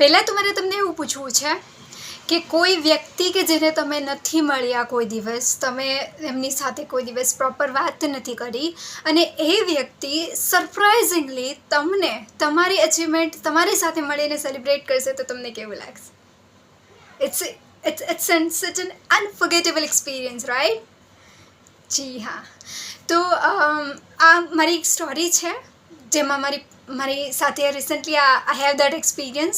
પહેલાં તો મારે તમને એવું પૂછવું છે કે કોઈ વ્યક્તિ કે જેને તમે નથી મળ્યા, કોઈ દિવસ તમે એમની સાથે કોઈ દિવસ પ્રોપર વાત નથી કરી, અને એ વ્યક્તિ સરપ્રાઇઝિંગલી તમને તમારી અચીવમેન્ટ તમારી સાથે મળીને સેલિબ્રેટ કરશે, તો તમને કેવું લાગશે? it's such an unforgettable experience, right? જી હા, તો આ મારી એક સ્ટોરી છે જેમાં મારી સાથે recently I have that experience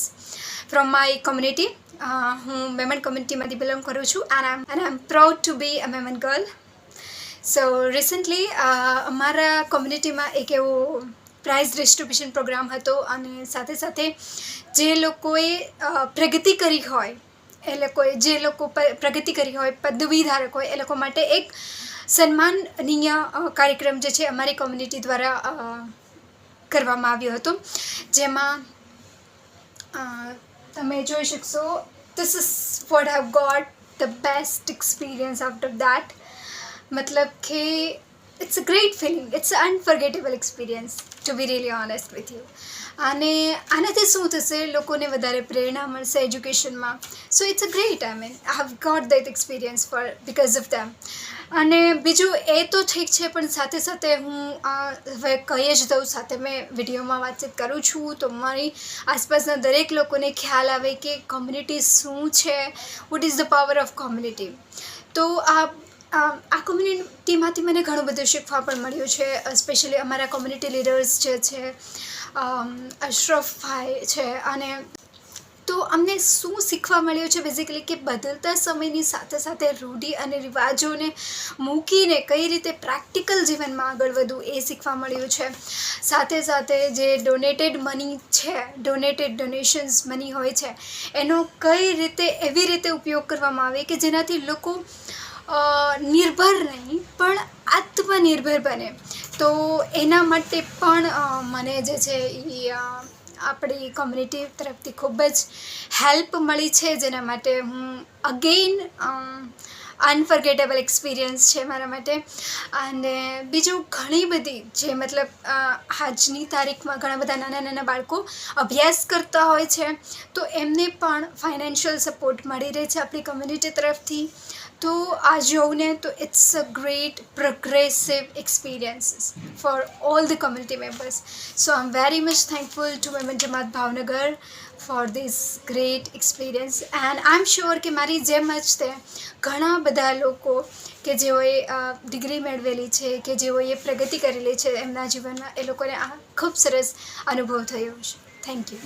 from my community. હું મેમન કમ્યુનિટીમાંથી બિલોંગ કરું છું and I am proud to be a Memon girl. So recently અમારા કોમ્યુનિટીમાં એક એવો પ્રાઇઝ ડિસ્ટ્રીબ્યુશન પ્રોગ્રામ હતો, અને સાથે સાથે જે લોકોએ પ્રગતિ કરી હોય, જે લોકો પ્રગતિ કરી હોય, પદવી ધારક હોય, એ લોકો માટે એક સન્માનનીય કાર્યક્રમ જે છે અમારી કોમ્યુનિટી દ્વારા કરવામાં આવ્યો હતો, જેમાં તમે જોઈ શકશો. This is what I've got the best experience out of that. મતલબ કે it's a great feeling, it's an unforgettable experience to be really honest with you. અને આનાથી શું થશે, લોકોને વધારે પ્રેરણા મળશે એજ્યુકેશનમાં. So it's a great, I mean I have got that experience because of them. અને બીજું એ તો ઠીક છે, પણ સાથે સાથે હું હવે કહી જ દઉં, સાથે મેં વિડીયોમાં વાતચીત કરું છું તો મારી આસપાસના દરેક લોકોને ખ્યાલ આવે કે કોમ્યુનિટી શું છે, what is the power of community. તો આ કોમ્યુનિટીમાંથી મને ઘણું બધું શીખવા પણ મળ્યું છે, સ્પેશિયલી અમારા કોમ્યુનિટી લીડર્સ જે છે, અશરફભાઈ છે, અને તો અમને શું શીખવા મળ્યું છે બેઝિકલી કે બદલતા સમયની સાથે સાથે રૂઢિ અને રિવાજોને મૂકીને કઈ રીતે પ્રેક્ટિકલ જીવનમાં આગળ વધવું એ શીખવા મળ્યું છે. સાથે સાથે જે ડોનેટેડ મની છે, ડોનેશન્સ મની હોય છે, એનો કઈ રીતે એવી રીતે ઉપયોગ કરવામાં આવે કે જેનાથી લોકો નિર્ભર નહીં પણ આત્મનિર્ભર બને. તો એના માટે પણ મને જે છે એ આપણી કોમ્યુનિટી તરફથી ખૂબ જ હેલ્પ મળી છે, જેના માટે હું અગેઇન અનફર્ગેટેબલ એક્સપિરિયન્સ છે મારા માટે. અને બીજું ઘણી બધી જે મતલબ આજની તારીખમાં ઘણા બધા નાના નાના બાળકો અભ્યાસ કરતા હોય છે, તો એમને પણ ફાઇનાન્શિયલ સપોર્ટ મળી રહે છે આપણી કોમ્યુનિટી તરફથી. તો આ જોઉં ને તો it's a great progressive experiences for all the community members. So I am very much thankful to Memon Jamat Bhavnagar for this great experience. And I am sure કે મારી જેમ જ તે ઘણા બધા લોકો કે જેઓએ ડિગ્રી મેળવેલી છે, કે જેઓએ પ્રગતિ કરેલી છે એમના જીવનમાં, એ લોકોને આ ખૂબ સરસ અનુભવ થયો છે. Thank you.